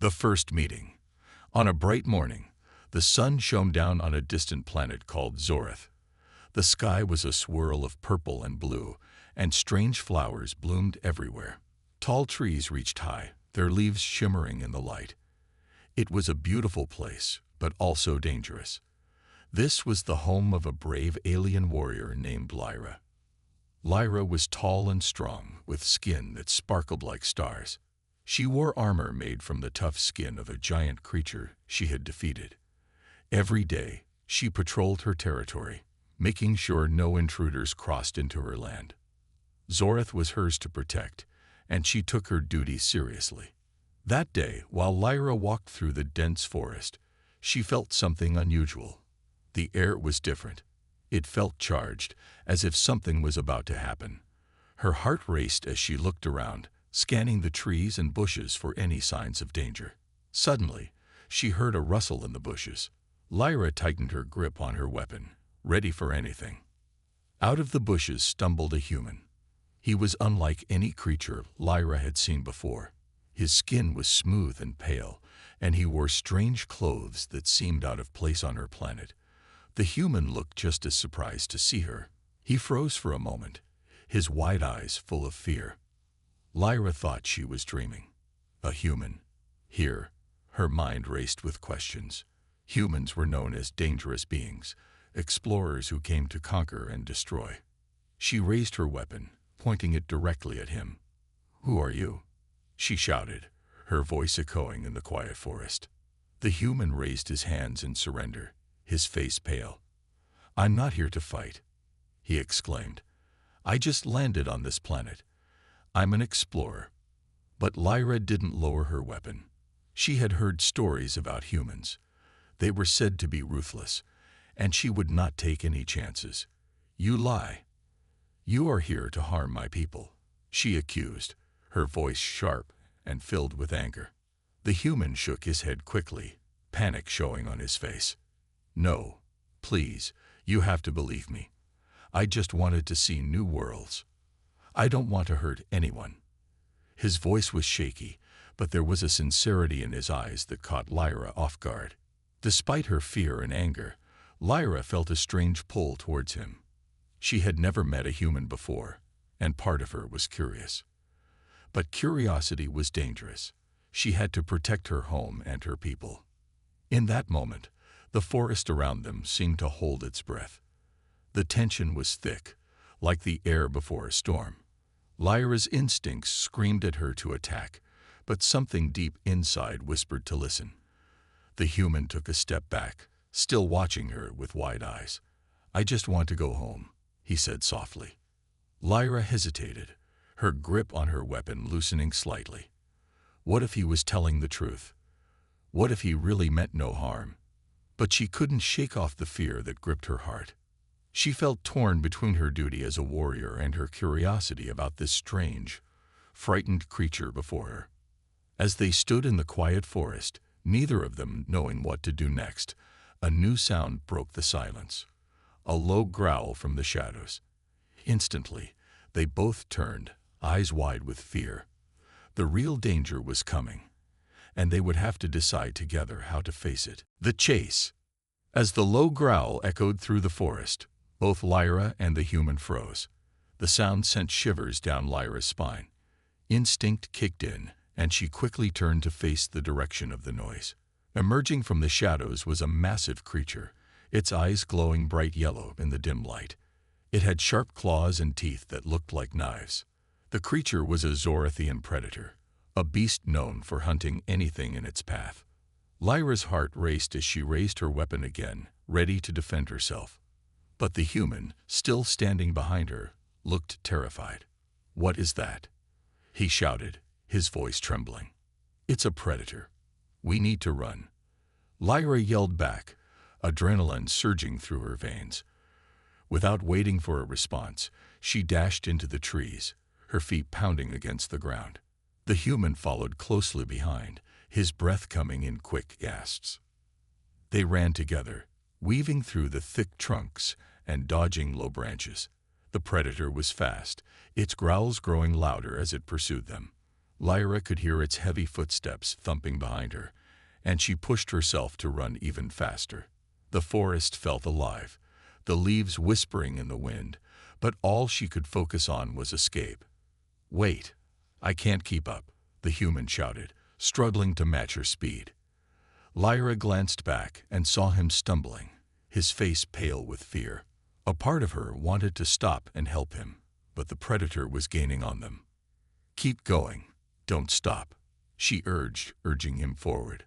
The first meeting. On a bright morning, the sun shone down on a distant planet called Zorith. The sky was a swirl of purple and blue, and strange flowers bloomed everywhere. Tall trees reached high, their leaves shimmering in the light. It was a beautiful place, but also dangerous. This was the home of a brave alien warrior named Lyra. Lyra was tall and strong, with skin that sparkled like stars. She wore armor made from the tough skin of a giant creature she had defeated. Every day, she patrolled her territory, making sure no intruders crossed into her land. Zorith was hers to protect, and she took her duty seriously. That day, while Lyra walked through the dense forest, she felt something unusual. The air was different. It felt charged, as if something was about to happen. Her heart raced as she looked around, scanning the trees and bushes for any signs of danger. Suddenly, she heard a rustle in the bushes. Lyra tightened her grip on her weapon, ready for anything. Out of the bushes stumbled a human. He was unlike any creature Lyra had seen before. His skin was smooth and pale, and he wore strange clothes that seemed out of place on her planet. The human looked just as surprised to see her. He froze for a moment, his wide eyes full of fear. Lyra thought she was dreaming. A human. Here, her mind raced with questions. Humans were known as dangerous beings, explorers who came to conquer and destroy. She raised her weapon, pointing it directly at him. "Who are you?" she shouted, her voice echoing in the quiet forest. The human raised his hands in surrender, his face pale. "I'm not here to fight," he exclaimed. "I just landed on this planet. I'm an explorer." But Lyra didn't lower her weapon. She had heard stories about humans. They were said to be ruthless, and she would not take any chances. "You lie. You are here to harm my people," she accused, her voice sharp and filled with anger. The human shook his head quickly, panic showing on his face. "No, please, you have to believe me. I just wanted to see new worlds. I don't want to hurt anyone." His voice was shaky, but there was a sincerity in his eyes that caught Lyra off guard. Despite her fear and anger, Lyra felt a strange pull towards him. She had never met a human before, and part of her was curious. But curiosity was dangerous. She had to protect her home and her people. In that moment, the forest around them seemed to hold its breath. The tension was thick, like the air before a storm. Lyra's instincts screamed at her to attack, but something deep inside whispered to listen. The human took a step back, still watching her with wide eyes. "I just want to go home," he said softly. Lyra hesitated, her grip on her weapon loosening slightly. What if he was telling the truth? What if he really meant no harm? But she couldn't shake off the fear that gripped her heart. She felt torn between her duty as a warrior and her curiosity about this strange, frightened creature before her. As they stood in the quiet forest, neither of them knowing what to do next, a new sound broke the silence. A low growl from the shadows. Instantly, they both turned, eyes wide with fear. The real danger was coming, and they would have to decide together how to face it. The chase. As the low growl echoed through the forest, both Lyra and the human froze. The sound sent shivers down Lyra's spine. Instinct kicked in, and she quickly turned to face the direction of the noise. Emerging from the shadows was a massive creature, its eyes glowing bright yellow in the dim light. It had sharp claws and teeth that looked like knives. The creature was a Zorithian predator, a beast known for hunting anything in its path. Lyra's heart raced as she raised her weapon again, ready to defend herself. But the human, still standing behind her, looked terrified. "What is that?" he shouted, his voice trembling. "It's a predator. We need to run." Lyra yelled back, adrenaline surging through her veins. Without waiting for a response, she dashed into the trees, her feet pounding against the ground. The human followed closely behind, his breath coming in quick gasps. They ran together, weaving through the thick trunks and dodging low branches. The predator was fast, its growls growing louder as it pursued them. Lyra could hear its heavy footsteps thumping behind her, and she pushed herself to run even faster. The forest felt alive, the leaves whispering in the wind, but all she could focus on was escape. "Wait, I can't keep up," the human shouted, struggling to match her speed. Lyra glanced back and saw him stumbling, his face pale with fear. A part of her wanted to stop and help him, but the predator was gaining on them. "Keep going, don't stop," she urged, urging him forward.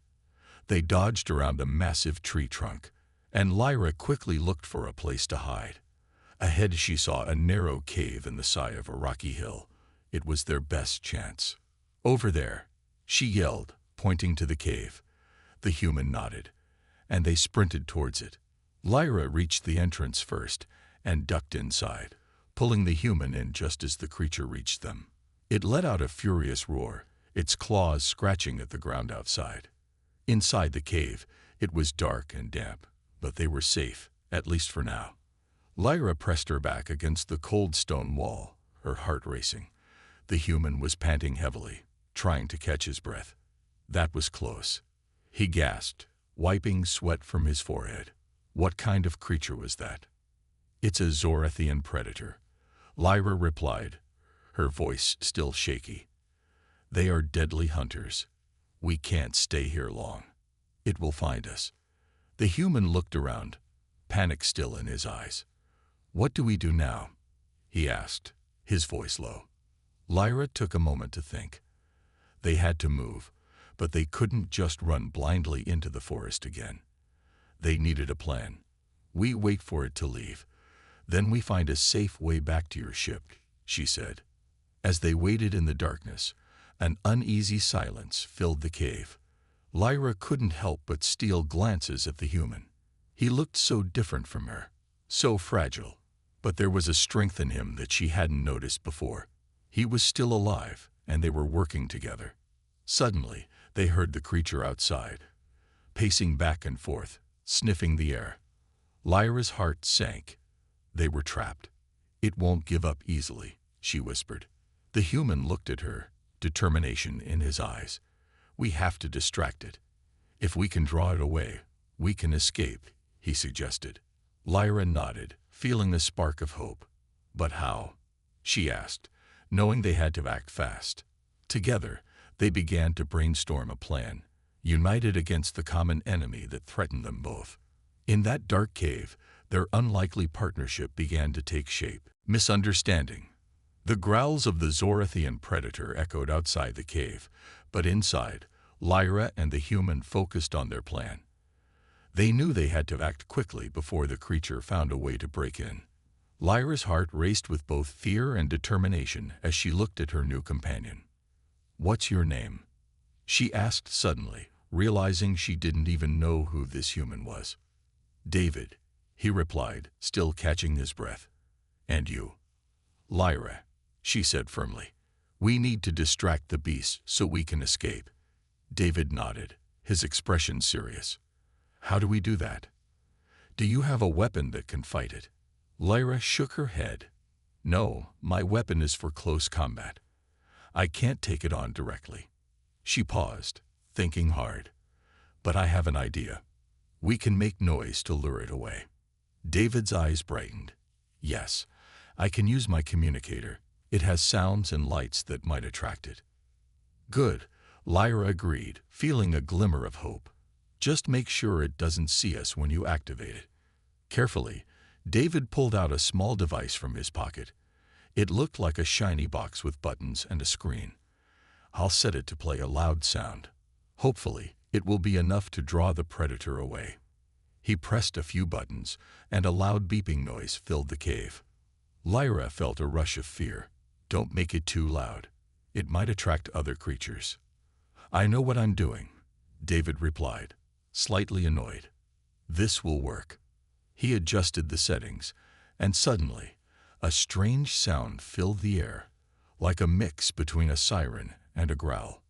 They dodged around a massive tree trunk, and Lyra quickly looked for a place to hide. Ahead she saw a narrow cave in the side of a rocky hill. It was their best chance. "Over there," she yelled, pointing to the cave. The human nodded, and they sprinted towards it. Lyra reached the entrance first and ducked inside, pulling the human in just as the creature reached them. It let out a furious roar, its claws scratching at the ground outside. Inside the cave, it was dark and damp, but they were safe, at least for now. Lyra pressed her back against the cold stone wall, her heart racing. The human was panting heavily, trying to catch his breath. That was close. He gasped, wiping sweat from his forehead. What kind of creature was that? "It's a Zorathian predator," Lyra replied, her voice still shaky. "They are deadly hunters. We can't stay here long. It will find us." The human looked around, panic still in his eyes. "What do we do now?" he asked, his voice low. Lyra took a moment to think. They had to move, but they couldn't just run blindly into the forest again. They needed a plan. "We wait for it to leave. Then we find a safe way back to your ship," she said. As they waited in the darkness, an uneasy silence filled the cave. Lyra couldn't help but steal glances at the human. He looked so different from her, so fragile, but there was a strength in him that she hadn't noticed before. He was still alive, and they were working together. Suddenly, they heard the creature outside, pacing back and forth, sniffing the air. Lyra's heart sank. They were trapped. "It won't give up easily," she whispered. The human looked at her, determination in his eyes. "We have to distract it. If we can draw it away, we can escape," he suggested. Lyra nodded, feeling a spark of hope. "But how?" she asked, knowing they had to act fast. Together, they began to brainstorm a plan, united against the common enemy that threatened them both. In that dark cave, their unlikely partnership began to take shape. Misunderstanding. The growls of the Zorathian predator echoed outside the cave, but inside, Lyra and the human focused on their plan. They knew they had to act quickly before the creature found a way to break in. Lyra's heart raced with both fear and determination as she looked at her new companion. "What's your name?" she asked suddenly, realizing she didn't even know who this human was. "David," he replied, still catching his breath. "And you?" "Lyra," she said firmly. "We need to distract the beast so we can escape." David nodded, his expression serious. "How do we do that? Do you have a weapon that can fight it?" Lyra shook her head. "No, my weapon is for close combat. I can't take it on directly." She paused, thinking hard. "But I have an idea. We can make noise to lure it away." David's eyes brightened. "Yes, I can use my communicator. It has sounds and lights that might attract it." "Good," Lyra agreed, feeling a glimmer of hope. "Just make sure it doesn't see us when you activate it." Carefully, David pulled out a small device from his pocket. It looked like a shiny box with buttons and a screen. "I'll set it to play a loud sound. Hopefully, it will be enough to draw the predator away." He pressed a few buttons, and a loud beeping noise filled the cave. Lyra felt a rush of fear. "Don't make it too loud. It might attract other creatures." "I know what I'm doing," David replied, slightly annoyed. "This will work." He adjusted the settings, and suddenly, a strange sound filled the air, like a mix between a siren and a growl.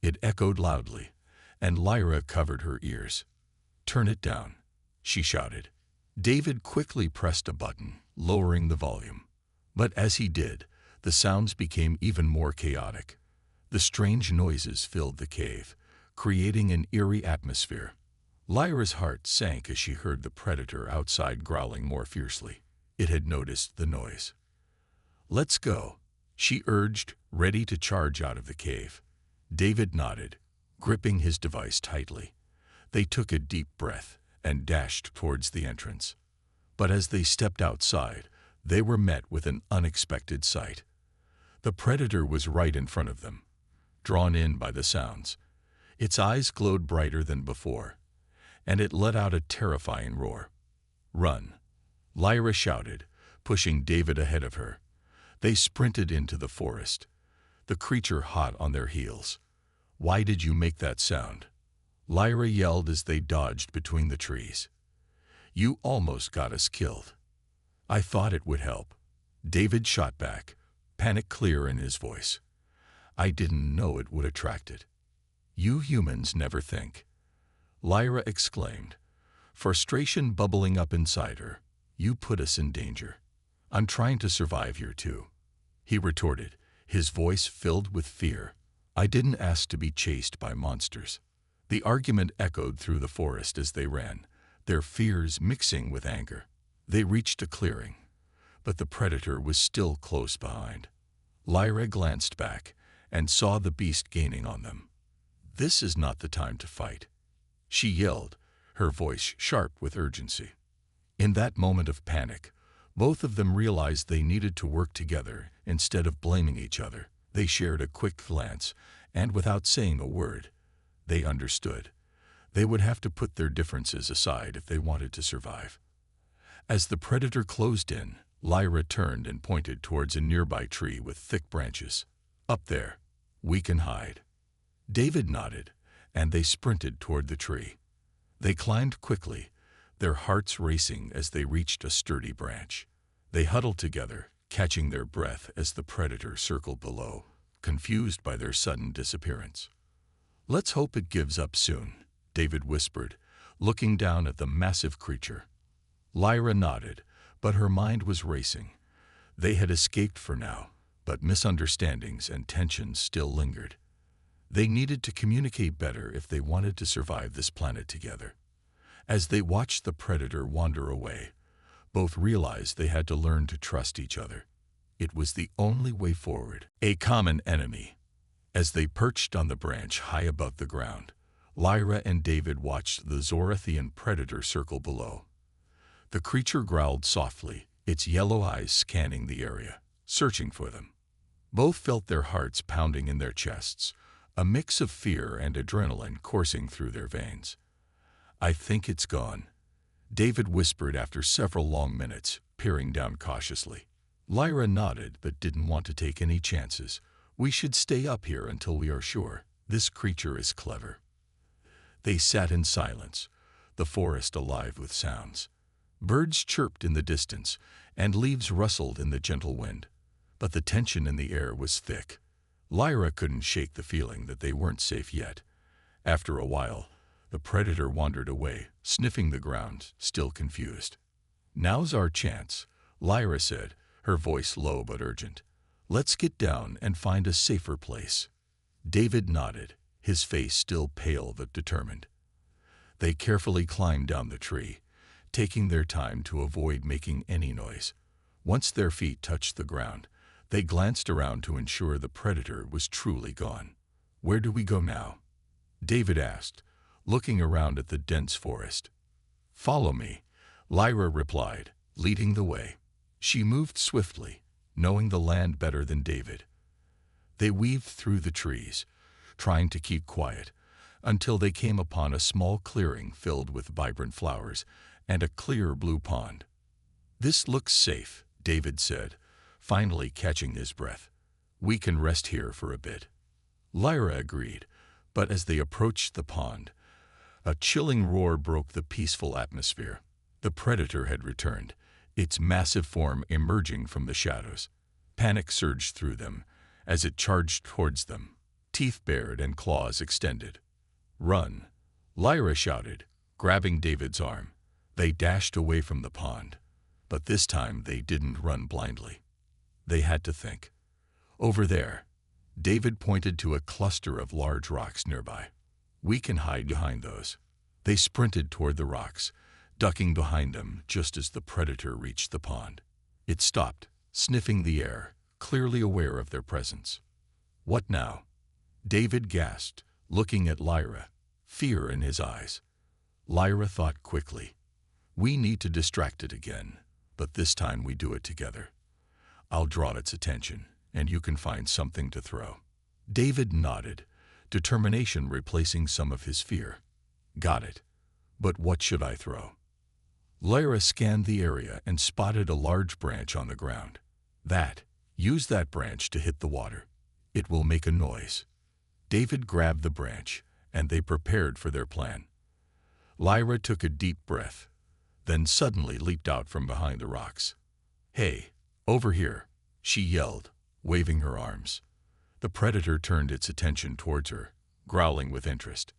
It echoed loudly, and Lyra covered her ears. "Turn it down," she shouted. David quickly pressed a button, lowering the volume. But as he did, the sounds became even more chaotic. The strange noises filled the cave, creating an eerie atmosphere. Lyra's heart sank as she heard the predator outside growling more fiercely. It had noticed the noise. "Let's go," she urged, ready to charge out of the cave. David nodded, gripping his device tightly. They took a deep breath and dashed towards the entrance. But as they stepped outside, they were met with an unexpected sight. The predator was right in front of them, drawn in by the sounds. Its eyes glowed brighter than before, and it let out a terrifying roar. "Run!" Lyra shouted, pushing David ahead of her. They sprinted into the forest, the creature hot on their heels. "Why did you make that sound?" Lyra yelled as they dodged between the trees. "You almost got us killed." "I thought it would help." David shot back, panic clear in his voice. "I didn't know it would attract it." "You humans never think," Lyra exclaimed, frustration bubbling up inside her. "You put us in danger." "I'm trying to survive here too," he retorted, his voice filled with fear. "I didn't ask to be chased by monsters." The argument echoed through the forest as they ran, their fears mixing with anger. They reached a clearing, but the predator was still close behind. Lyra glanced back and saw the beast gaining on them. "This is not the time to fight," she yelled, her voice sharp with urgency. In that moment of panic, both of them realized they needed to work together instead of blaming each other. They shared a quick glance, and without saying a word, they understood. They would have to put their differences aside if they wanted to survive. As the predator closed in, Lyra turned and pointed towards a nearby tree with thick branches. "Up there. We can hide." David nodded, and they sprinted toward the tree. They climbed quickly, their hearts racing as they reached a sturdy branch. They huddled together, catching their breath as the predator circled below, confused by their sudden disappearance. "Let's hope it gives up soon," David whispered, looking down at the massive creature. Lyra nodded, but her mind was racing. They had escaped for now, but misunderstandings and tensions still lingered. They needed to communicate better if they wanted to survive this planet together. As they watched the predator wander away, both realized they had to learn to trust each other. It was the only way forward. A common enemy. As they perched on the branch high above the ground, Lyra and David watched the Zorathian predator circle below. The creature growled softly, its yellow eyes scanning the area, searching for them. Both felt their hearts pounding in their chests, a mix of fear and adrenaline coursing through their veins. "I think it's gone," David whispered after several long minutes, peering down cautiously. Lyra nodded but didn't want to take any chances. "We should stay up here until we are sure. This creature is clever." They sat in silence, the forest alive with sounds. Birds chirped in the distance, and leaves rustled in the gentle wind. But the tension in the air was thick. Lyra couldn't shake the feeling that they weren't safe yet. After a while, the predator wandered away, sniffing the ground, still confused. "Now's our chance," Lyra said, her voice low but urgent. "Let's get down and find a safer place." David nodded, his face still pale but determined. They carefully climbed down the tree, taking their time to avoid making any noise. Once their feet touched the ground, they glanced around to ensure the predator was truly gone. "Where do we go now?" David asked, looking around at the dense forest. "Follow me," Lyra replied, leading the way. She moved swiftly, knowing the land better than David. They weaved through the trees, trying to keep quiet, until they came upon a small clearing filled with vibrant flowers and a clear blue pond. "This looks safe," David said, finally catching his breath. "We can rest here for a bit." Lyra agreed, but as they approached the pond, a chilling roar broke the peaceful atmosphere. The predator had returned, its massive form emerging from the shadows. Panic surged through them as it charged towards them, teeth bared and claws extended. "Run!" Lyra shouted, grabbing David's arm. They dashed away from the pond, but this time they didn't run blindly. They had to think. "Over there," David pointed to a cluster of large rocks nearby. "We can hide behind those." They sprinted toward the rocks, ducking behind them just as the predator reached the pond. It stopped, sniffing the air, clearly aware of their presence. "What now?" David gasped, looking at Lyra, fear in his eyes. Lyra thought quickly. "We need to distract it again, but this time we do it together. I'll draw its attention, and you can find something to throw." David nodded, determination replacing some of his fear. "Got it. But what should I throw?" Lyra scanned the area and spotted a large branch on the ground. Use that branch to hit the water. It will make a noise." David grabbed the branch, and they prepared for their plan. Lyra took a deep breath, then suddenly leaped out from behind the rocks. "Hey, over here," she yelled, waving her arms. The predator turned its attention towards her, growling with interest.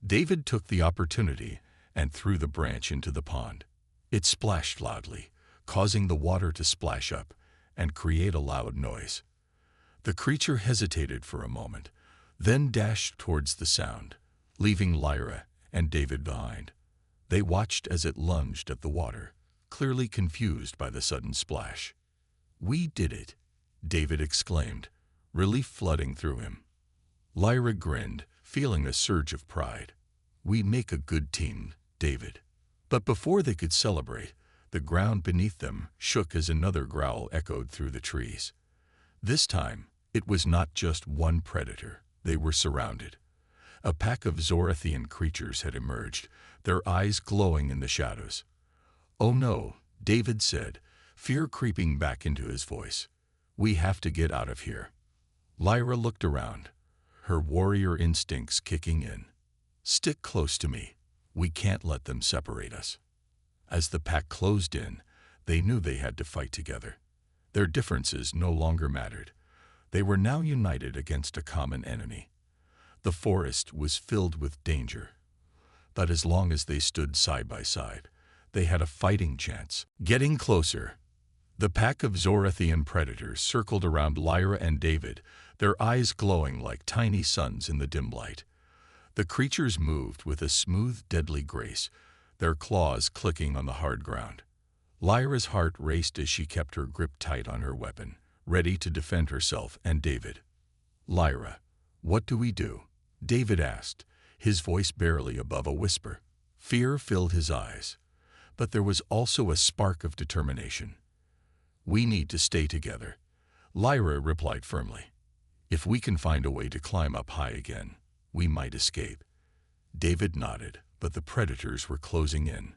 David took the opportunity and threw the branch into the pond. It splashed loudly, causing the water to splash up and create a loud noise. The creature hesitated for a moment, then dashed towards the sound, leaving Lyra and David behind. They watched as it lunged at the water, clearly confused by the sudden splash. "We did it," David exclaimed, relief flooding through him. Lyra grinned, feeling a surge of pride. "We make a good team, David." But before they could celebrate, the ground beneath them shook as another growl echoed through the trees. This time, it was not just one predator. They were surrounded. A pack of Zorathian creatures had emerged, their eyes glowing in the shadows. "Oh no," David said, fear creeping back into his voice. "We have to get out of here." Lyra looked around, her warrior instincts kicking in. "Stick close to me. We can't let them separate us." As the pack closed in, they knew they had to fight together. Their differences no longer mattered. They were now united against a common enemy. The forest was filled with danger, but as long as they stood side by side, they had a fighting chance. Getting closer, the pack of Zorathian predators circled around Lyra and David, their eyes glowing like tiny suns in the dim light. The creatures moved with a smooth, deadly grace, their claws clicking on the hard ground. Lyra's heart raced as she kept her grip tight on her weapon, ready to defend herself and David. "Lyra, what do we do?" David asked, his voice barely above a whisper. Fear filled his eyes, but there was also a spark of determination. "We need to stay together," Lyra replied firmly. "If we can find a way to climb up high again, we might escape." David nodded, but the predators were closing in.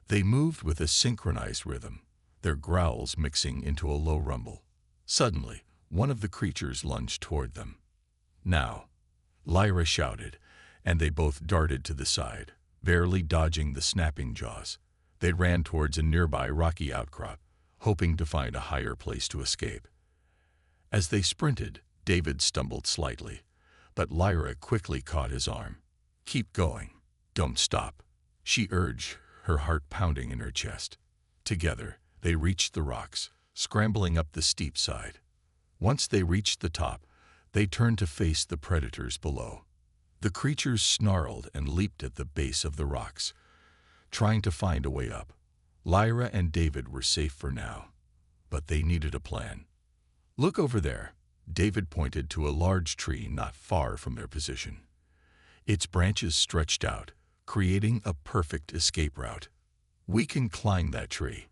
They moved with a synchronized rhythm, their growls mixing into a low rumble. Suddenly, one of the creatures lunged toward them. "Now," Lyra shouted, and they both darted to the side, barely dodging the snapping jaws. They ran towards a nearby rocky outcrop, hoping to find a higher place to escape. As they sprinted, David stumbled slightly, but Lyra quickly caught his arm. "Keep going. Don't stop," she urged, her heart pounding in her chest. Together, they reached the rocks, scrambling up the steep side. Once they reached the top, they turned to face the predators below. The creatures snarled and leaped at the base of the rocks, trying to find a way up. Lyra and David were safe for now, but they needed a plan. "Look over there," David pointed to a large tree not far from their position. Its branches stretched out, creating a perfect escape route. "We can climb that tree."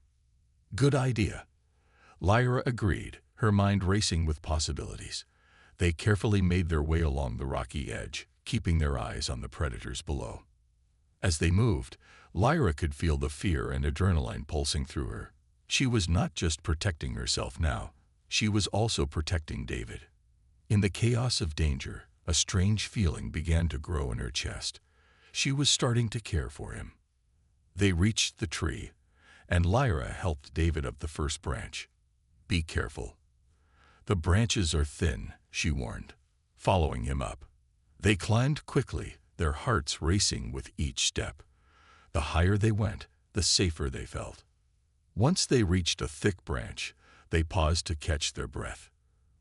"Good idea," Lyra agreed, her mind racing with possibilities. They carefully made their way along the rocky edge, keeping their eyes on the predators below. As they moved, Lyra could feel the fear and adrenaline pulsing through her. She was not just protecting herself now, she was also protecting David. In the chaos of danger, a strange feeling began to grow in her chest. She was starting to care for him. They reached the tree, and Lyra helped David up the first branch. "Be careful. The branches are thin," she warned, following him up. They climbed quickly, their hearts racing with each step. The higher they went, the safer they felt. Once they reached a thick branch, they paused to catch their breath.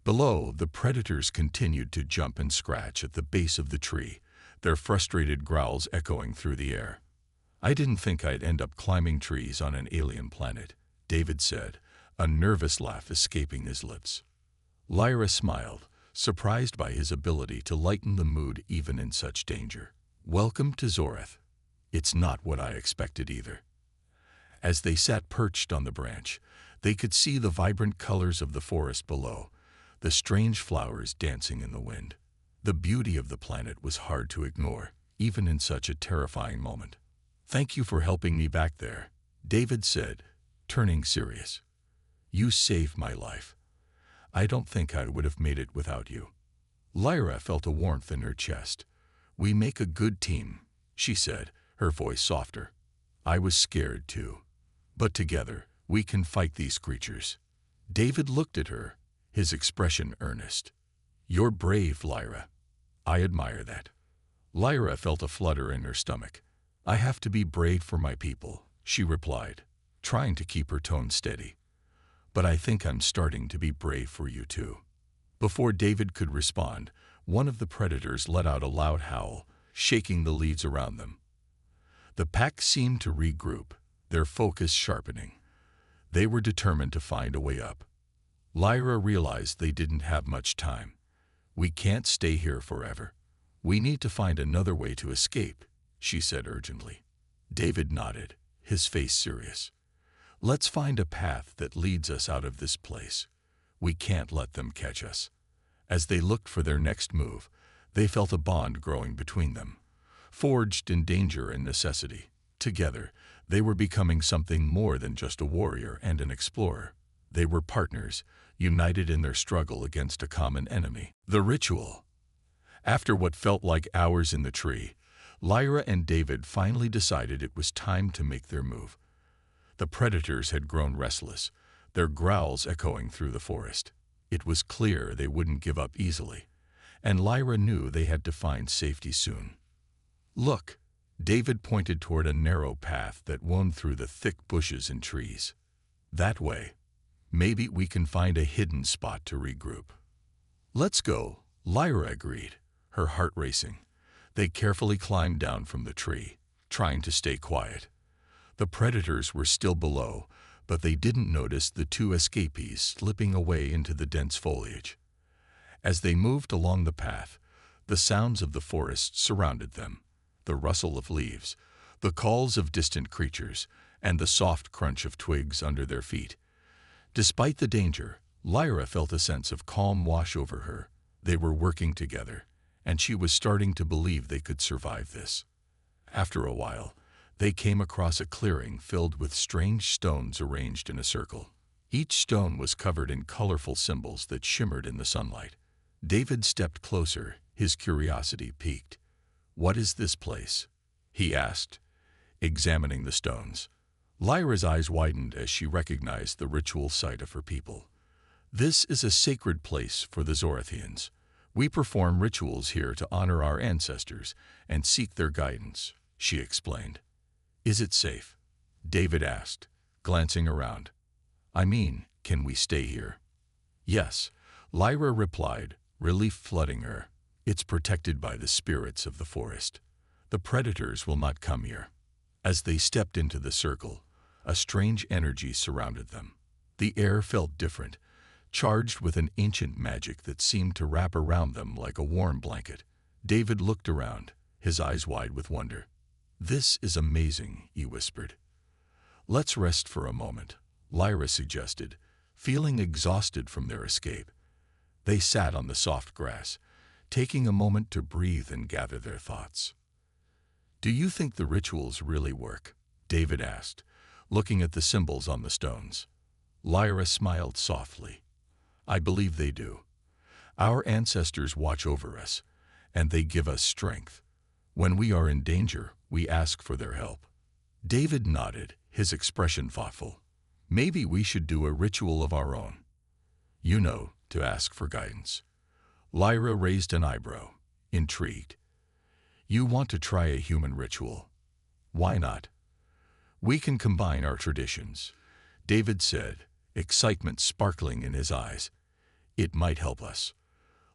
Below, the predators continued to jump and scratch at the base of the tree, their frustrated growls echoing through the air. "I didn't think I'd end up climbing trees on an alien planet," David said, a nervous laugh escaping his lips. Lyra smiled, surprised by his ability to lighten the mood even in such danger. "Welcome to Zorath. It's not what I expected either." As they sat perched on the branch, they could see the vibrant colors of the forest below, the strange flowers dancing in the wind. The beauty of the planet was hard to ignore, even in such a terrifying moment. "Thank you for helping me back there," David said, turning serious. "You saved my life. I don't think I would have made it without you." Lyra felt a warmth in her chest. "We make a good team," she said, her voice softer. "I was scared too. But together, we can fight these creatures." David looked at her, his expression earnest. "You're brave, Lyra. I admire that." Lyra felt a flutter in her stomach. "I have to be brave for my people," she replied, trying to keep her tone steady. "But I think I'm starting to be brave for you too." Before David could respond, one of the predators let out a loud howl, shaking the leaves around them. The pack seemed to regroup, their focus sharpening. They were determined to find a way up. Lyra realized they didn't have much time. "We can't stay here forever. We need to find another way to escape," she said urgently. David nodded, his face serious. "Let's find a path that leads us out of this place. We can't let them catch us." As they looked for their next move, they felt a bond growing between them, forged in danger and necessity. Together, they were becoming something more than just a warrior and an explorer. They were partners, united in their struggle against a common enemy. The ritual. After what felt like hours in the tree, Lyra and David finally decided it was time to make their move. The predators had grown restless, their growls echoing through the forest. It was clear they wouldn't give up easily, and Lyra knew they had to find safety soon. "Look," David pointed toward a narrow path that wound through the thick bushes and trees. "That way. Maybe we can find a hidden spot to regroup." "Let's go," Lyra agreed, her heart racing. They carefully climbed down from the tree, trying to stay quiet. The predators were still below, but they didn't notice the two escapees slipping away into the dense foliage. As they moved along the path, the sounds of the forest surrounded them, the rustle of leaves, the calls of distant creatures, and the soft crunch of twigs under their feet. Despite the danger, Lyra felt a sense of calm wash over her. They were working together, and she was starting to believe they could survive this. After a while, they came across a clearing filled with strange stones arranged in a circle. Each stone was covered in colorful symbols that shimmered in the sunlight. David stepped closer, his curiosity piqued. "What is this place?" he asked, examining the stones. Lyra's eyes widened as she recognized the ritual site of her people. "This is a sacred place for the Zorathians. We perform rituals here to honor our ancestors and seek their guidance," she explained. "Is it safe?" David asked, glancing around. "I mean, can we stay here?" "Yes," Lyra replied, relief flooding her. "It's protected by the spirits of the forest. The predators will not come here." As they stepped into the circle, a strange energy surrounded them. The air felt different, charged with an ancient magic that seemed to wrap around them like a warm blanket. David looked around, his eyes wide with wonder. "This is amazing," he whispered. "Let's rest for a moment," Lyra suggested, feeling exhausted from their escape. They sat on the soft grass, taking a moment to breathe and gather their thoughts. "Do you think the rituals really work?" David asked, looking at the symbols on the stones. Lyra smiled softly. "I believe they do. Our ancestors watch over us, and they give us strength. When we are in danger, we ask for their help." David nodded, his expression thoughtful. "Maybe we should do a ritual of our own. You know, to ask for guidance." Lyra raised an eyebrow, intrigued. "You want to try a human ritual? Why not? We can combine our traditions," David said, excitement sparkling in his eyes. It might help us.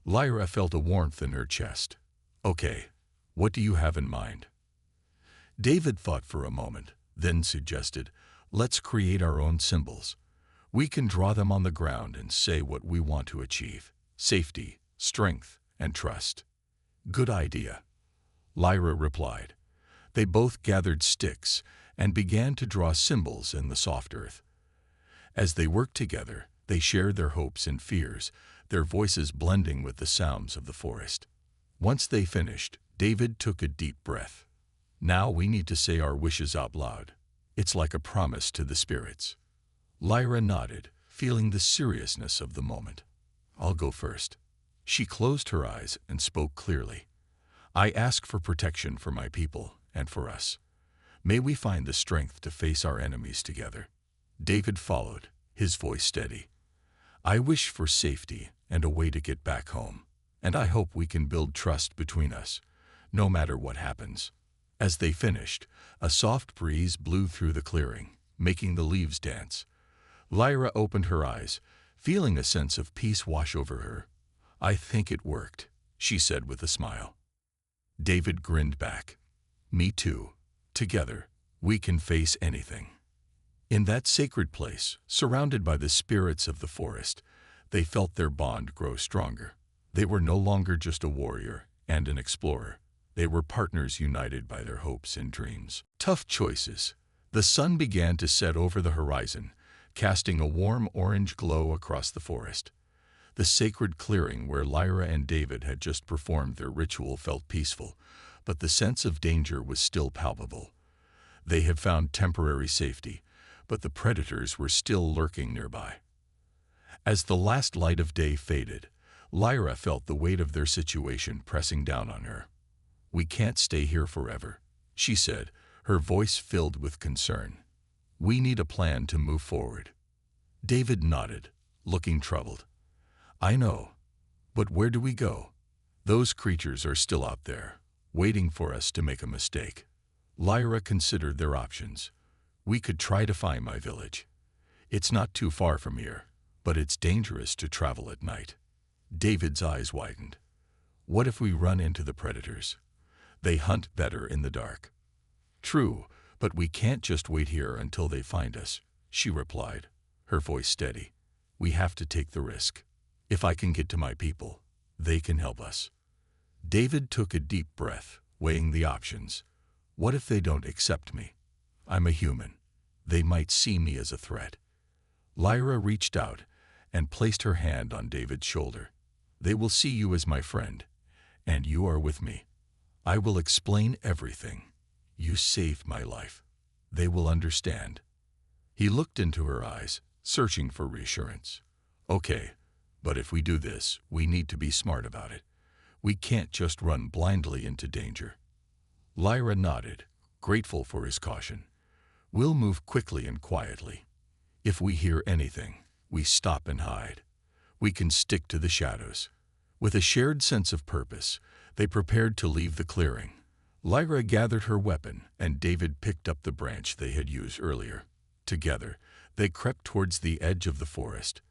Lyra felt a warmth in her chest. Okay, what do you have in mind? David thought for a moment, then suggested, let's create our own symbols. We can draw them on the ground and say what we want to achieve. Safety, strength, and trust. Good idea, Lyra replied. They both gathered sticks and began to draw symbols in the soft earth. As they worked together, they shared their hopes and fears, their voices blending with the sounds of the forest. Once they finished, David took a deep breath. Now we need to say our wishes out loud. It's like a promise to the spirits. Lyra nodded, feeling the seriousness of the moment. I'll go first. She closed her eyes and spoke clearly. I ask for protection for my people and for us. May we find the strength to face our enemies together. David followed, his voice steady. I wish for safety and a way to get back home, and I hope we can build trust between us, no matter what happens. As they finished, a soft breeze blew through the clearing, making the leaves dance. Lyra opened her eyes, feeling a sense of peace wash over her. I think it worked, she said with a smile. David grinned back. Me too. Together, we can face anything. In that sacred place, surrounded by the spirits of the forest, they felt their bond grow stronger. They were no longer just a warrior and an explorer. They were partners united by their hopes and dreams. Tough choices. The sun began to set over the horizon, casting a warm orange glow across the forest. The sacred clearing where Lyra and David had just performed their ritual felt peaceful, but the sense of danger was still palpable. They had found temporary safety, but the predators were still lurking nearby. As the last light of day faded, Lyra felt the weight of their situation pressing down on her. We can't stay here forever, she said, her voice filled with concern. We need a plan to move forward. David nodded, looking troubled. I know, but where do we go? Those creatures are still out there, waiting for us to make a mistake. Lyra considered their options. We could try to find my village. It's not too far from here, but it's dangerous to travel at night. David's eyes widened. What if we run into the predators? They hunt better in the dark. True, but we can't just wait here until they find us, she replied, her voice steady. We have to take the risk. If I can get to my people, they can help us. David took a deep breath, weighing the options. What if they don't accept me? I'm a human. They might see me as a threat. Lyra reached out and placed her hand on David's shoulder. They will see you as my friend, and you are with me. I will explain everything. You saved my life. They will understand. He looked into her eyes, searching for reassurance. Okay, but if we do this, we need to be smart about it. We can't just run blindly into danger. Lyra nodded, grateful for his caution. We'll move quickly and quietly. If we hear anything, we stop and hide. We can stick to the shadows. With a shared sense of purpose, they prepared to leave the clearing. Lyra gathered her weapon, and David picked up the branch they had used earlier. Together, they crept towards the edge of the forest,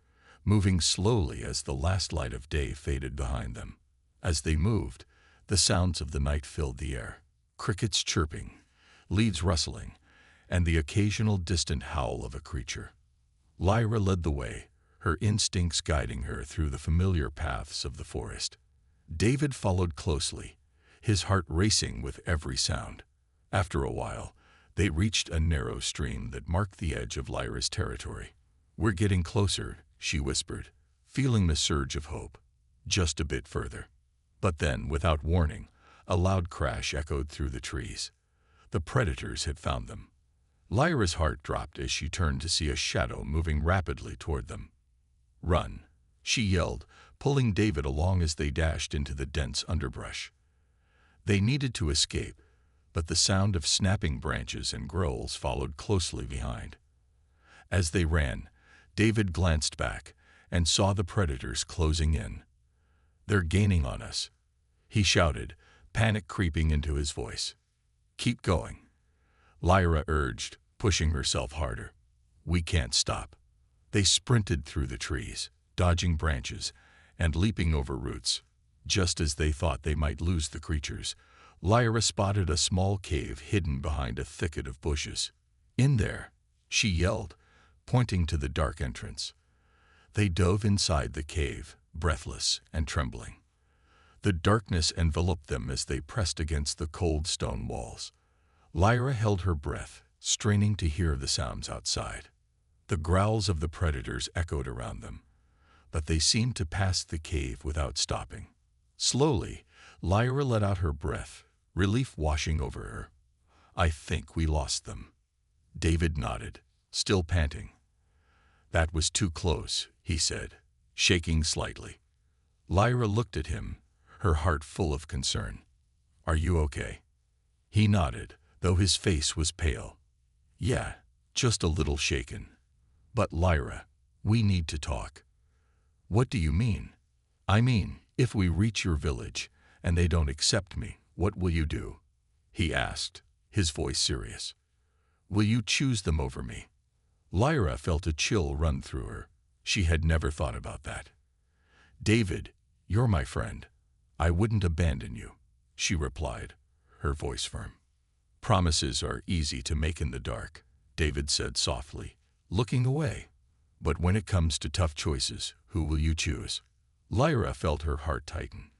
moving slowly as the last light of day faded behind them. As they moved, the sounds of the night filled the air. Crickets chirping, leaves rustling, and the occasional distant howl of a creature. Lyra led the way, her instincts guiding her through the familiar paths of the forest. David followed closely, his heart racing with every sound. After a while, they reached a narrow stream that marked the edge of Lyra's territory. We're getting closer, she whispered, feeling the surge of hope. Just a bit further. But then, without warning, a loud crash echoed through the trees. The predators had found them. Lyra's heart dropped as she turned to see a shadow moving rapidly toward them. Run, she yelled, pulling David along as they dashed into the dense underbrush. They needed to escape, but the sound of snapping branches and growls followed closely behind. As they ran, David glanced back and saw the predators closing in. They're gaining on us, he shouted, panic creeping into his voice. Keep going, Lyra urged, pushing herself harder. We can't stop. They sprinted through the trees, dodging branches and leaping over roots. Just as they thought they might lose the creatures, Lyra spotted a small cave hidden behind a thicket of bushes. "In there!" she yelled, pointing to the dark entrance. They dove inside the cave, breathless and trembling. The darkness enveloped them as they pressed against the cold stone walls. Lyra held her breath, straining to hear the sounds outside. The growls of the predators echoed around them, but they seemed to pass the cave without stopping. Slowly, Lyra let out her breath, relief washing over her. "I think we lost them." David nodded, still panting. "That was too close," he said, shaking slightly. Lyra looked at him, her heart full of concern. "Are you okay?" He nodded, though his face was pale. "Yeah, just a little shaken. But Lyra, we need to talk." "What do you mean?" "I mean, if we reach your village and they don't accept me, what will you do?" he asked, his voice serious. "Will you choose them over me?" Lyra felt a chill run through her. She had never thought about that. "David, you're my friend. I wouldn't abandon you," she replied, her voice firm. "Promises are easy to make in the dark," David said softly, looking away. "But when it comes to tough choices, who will you choose?" Lyra felt her heart tighten.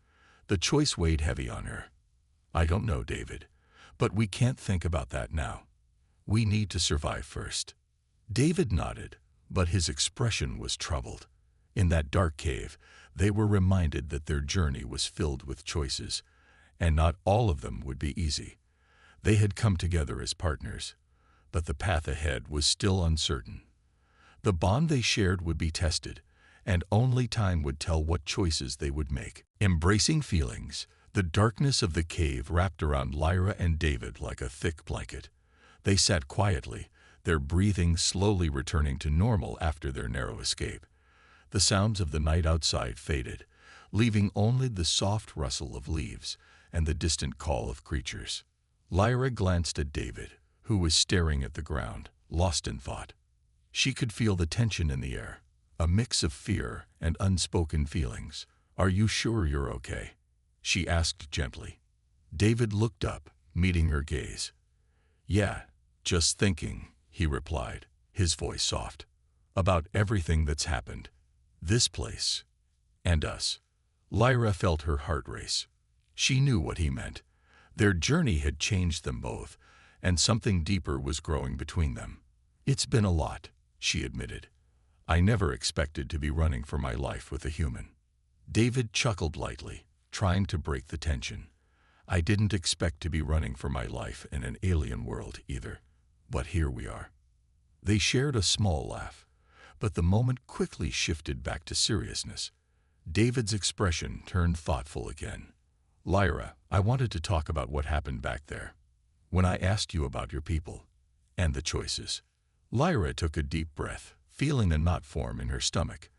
The choice weighed heavy on her. "I don't know, David, but we can't think about that now. We need to survive first." David nodded, but his expression was troubled. In that dark cave, they were reminded that their journey was filled with choices, and not all of them would be easy. They had come together as partners, but the path ahead was still uncertain. The bond they shared would be tested, and only time would tell what choices they would make. Embracing feelings, the darkness of the cave wrapped around Lyra and David like a thick blanket. They sat quietly, their breathing slowly returning to normal after their narrow escape. The sounds of the night outside faded, leaving only the soft rustle of leaves and the distant call of creatures. Lyra glanced at David, who was staring at the ground, lost in thought. She could feel the tension in the air, a mix of fear and unspoken feelings. "Are you sure you're okay?" she asked gently. David looked up, meeting her gaze. "Yeah, just thinking," he replied, his voice soft, "about everything that's happened. This place. And us." Lyra felt her heart race. She knew what he meant. Their journey had changed them both, and something deeper was growing between them. "It's been a lot," she admitted. "I never expected to be running for my life with a human." David chuckled lightly, trying to break the tension. "I didn't expect to be running for my life in an alien world either. But here we are." They shared a small laugh, but the moment quickly shifted back to seriousness. David's expression turned thoughtful again. "Lyra, I wanted to talk about what happened back there, when I asked you about your people and the choices." Lyra took a deep breath, feeling a knot form in her stomach.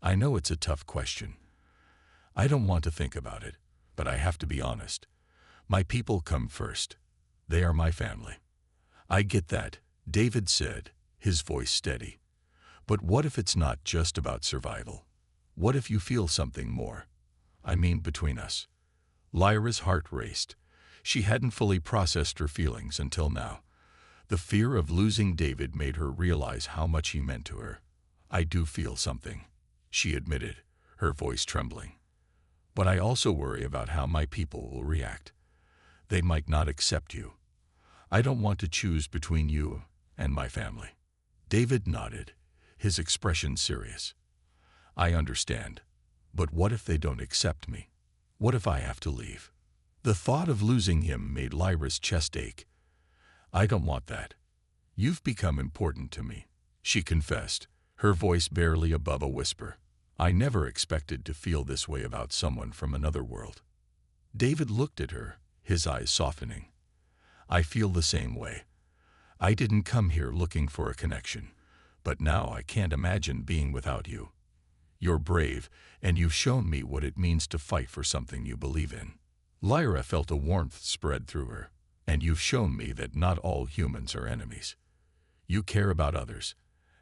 "I know it's a tough question. I don't want to think about it, but I have to be honest. My people come first. They are my family." "I get that," David said, his voice steady. "But what if it's not just about survival? What if you feel something more? I mean, between us." Lyra's heart raced. She hadn't fully processed her feelings until now. The fear of losing David made her realize how much he meant to her. "I do feel something," she admitted, her voice trembling. "But I also worry about how my people will react. They might not accept you. I don't want to choose between you and my family." David nodded, his expression serious. "I understand. But what if they don't accept me? What if I have to leave?" The thought of losing him made Lyra's chest ache. "I don't want that. You've become important to me," she confessed, her voice barely above a whisper. "I never expected to feel this way about someone from another world." David looked at her, his eyes softening. "I feel the same way. I didn't come here looking for a connection, but now I can't imagine being without you. You're brave, and you've shown me what it means to fight for something you believe in." Lyra felt a warmth spread through her. "And you've shown me that not all humans are enemies. You care about others,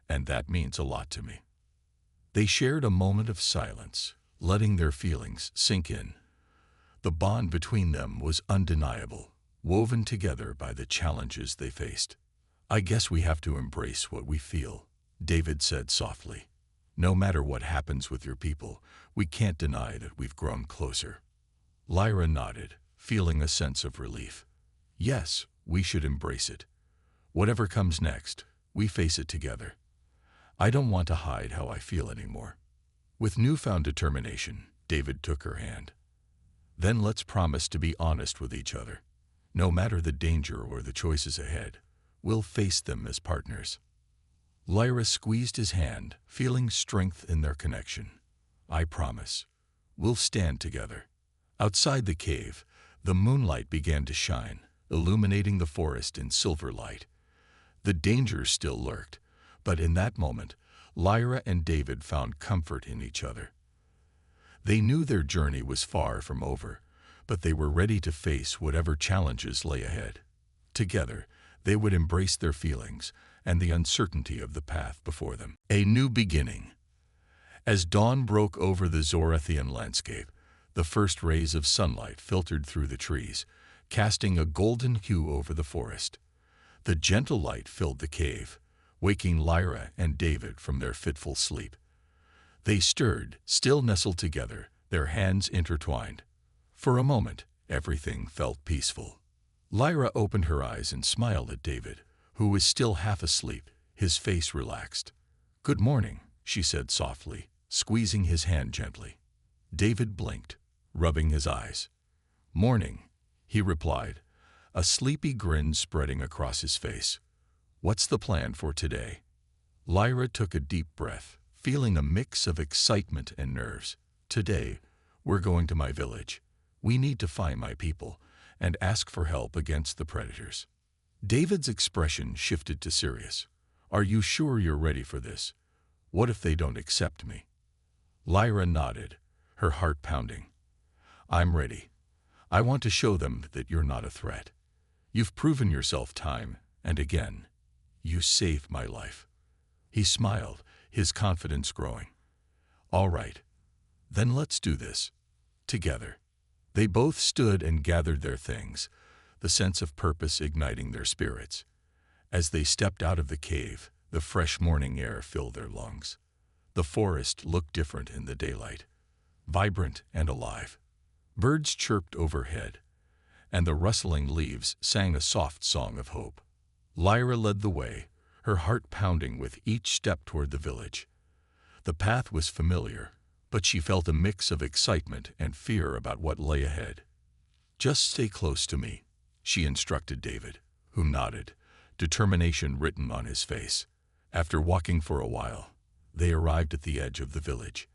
and that means a lot to me." They shared a moment of silence, letting their feelings sink in. The bond between them was undeniable, woven together by the challenges they faced. "I guess we have to embrace what we feel," David said softly. "No matter what happens with your people, we can't deny that we've grown closer." Lyra nodded, feeling a sense of relief. "Yes, we should embrace it. Whatever comes next, we face it together. I don't want to hide how I feel anymore." With newfound determination, David took her hand. "Then let's promise to be honest with each other. No matter the danger or the choices ahead, we'll face them as partners." Lyra squeezed his hand, feeling strength in their connection. "I promise. We'll stand together." Outside the cave, the moonlight began to shine, illuminating the forest in silver light. The danger still lurked, but in that moment, Lyra and David found comfort in each other. They knew their journey was far from over, but they were ready to face whatever challenges lay ahead. Together, they would embrace their feelings and the uncertainty of the path before them. A new beginning. As dawn broke over the Zorathian landscape, the first rays of sunlight filtered through the trees, casting a golden hue over the forest. The gentle light filled the cave, waking Lyra and David from their fitful sleep. They stirred, still nestled together, their hands intertwined. For a moment, everything felt peaceful. Lyra opened her eyes and smiled at David, who was still half asleep, his face relaxed. "Good morning," she said softly, squeezing his hand gently. David blinked, rubbing his eyes. "Morning," he replied, a sleepy grin spreading across his face. "What's the plan for today?" Lyra took a deep breath, feeling a mix of excitement and nerves. "Today, we're going to my village. We need to find my people and ask for help against the predators." David's expression shifted to serious. "Are you sure you're ready for this? What if they don't accept me?" Lyra nodded, her heart pounding. "I'm ready. I want to show them that you're not a threat. You've proven yourself time and again. You saved my life." He smiled, his confidence growing. "All right, then let's do this. Together." They both stood and gathered their things, the sense of purpose igniting their spirits. As they stepped out of the cave, the fresh morning air filled their lungs. The forest looked different in the daylight, vibrant and alive. Birds chirped overhead, and the rustling leaves sang a soft song of hope. Lyra led the way, her heart pounding with each step toward the village. The path was familiar, but she felt a mix of excitement and fear about what lay ahead. "Just stay close to me," she instructed David, who nodded, determination written on his face. After walking for a while, they arrived at the edge of the village.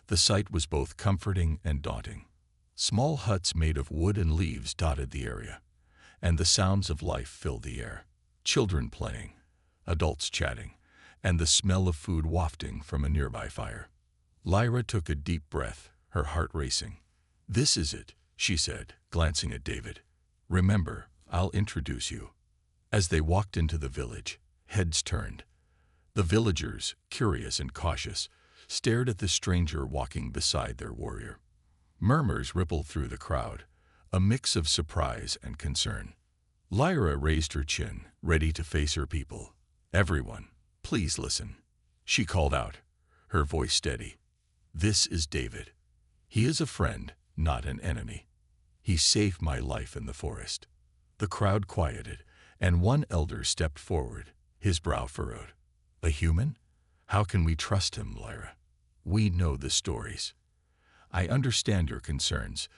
The sight was both comforting and daunting. Small huts made of wood and leaves dotted the area, and the sounds of life filled the air. Children playing, adults chatting, and the smell of food wafting from a nearby fire. Lyra took a deep breath, her heart racing. "This is it," she said, glancing at David. "Remember, I'll introduce you." As they walked into the village, heads turned. The villagers, curious and cautious, stared at the stranger walking beside their warrior. Murmurs rippled through the crowd, a mix of surprise and concern. Lyra raised her chin, ready to face her people. "Everyone, please listen," she called out, her voice steady. "This is David. He is a friend, not an enemy. He saved my life in the forest." The crowd quieted, and one elder stepped forward, his brow furrowed. "A human? How can we trust him, Lyra? We know the stories." "I understand your concerns,"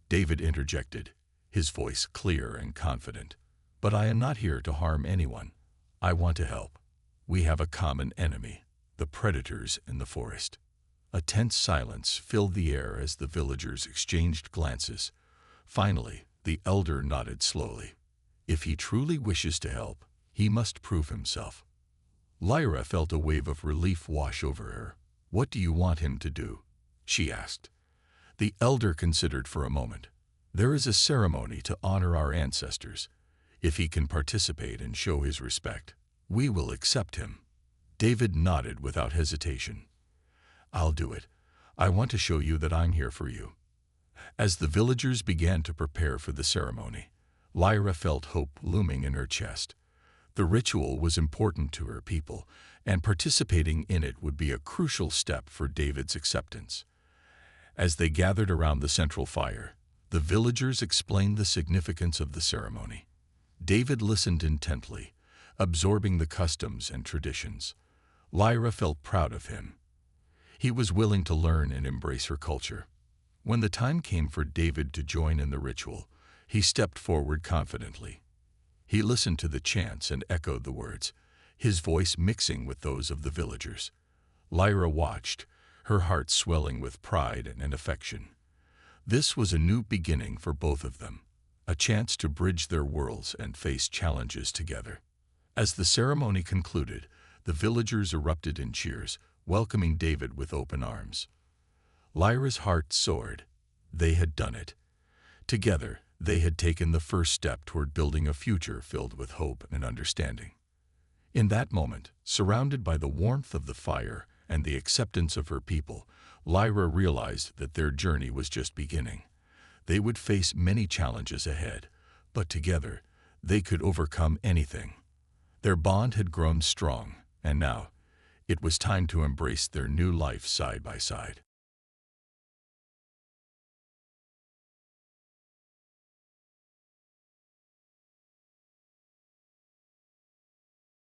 David interjected, his voice clear and confident. "But I am not here to harm anyone. I want to help. We have a common enemy, the predators in the forest." A tense silence filled the air as the villagers exchanged glances. Finally, the elder nodded slowly. "If he truly wishes to help, he must prove himself." Lyra felt a wave of relief wash over her. "What do you want him to do?" she asked. The elder considered for a moment. "There is a ceremony to honor our ancestors. If he can participate and show his respect, we will accept him." David nodded without hesitation. "I'll do it. I want to show you that I'm here for you." As the villagers began to prepare for the ceremony, Lyra felt hope looming in her chest. The ritual was important to her people, and participating in it would be a crucial step for David's acceptance. As they gathered around the central fire, the villagers explained the significance of the ceremony. David listened intently, absorbing the customs and traditions. Lyra felt proud of him. He was willing to learn and embrace her culture. When the time came for David to join in the ritual, he stepped forward confidently. He listened to the chants and echoed the words, his voice mixing with those of the villagers. Lyra watched, her heart swelling with pride and affection. This was a new beginning for both of them, a chance to bridge their worlds and face challenges together. As the ceremony concluded, the villagers erupted in cheers, welcoming David with open arms. Lyra's heart soared. They had done it. Together, they had taken the first step toward building a future filled with hope and understanding. In that moment, surrounded by the warmth of the fire and the acceptance of her people, Lyra realized that their journey was just beginning. They would face many challenges ahead, but together, they could overcome anything. Their bond had grown strong, and now, it was time to embrace their new life side by side.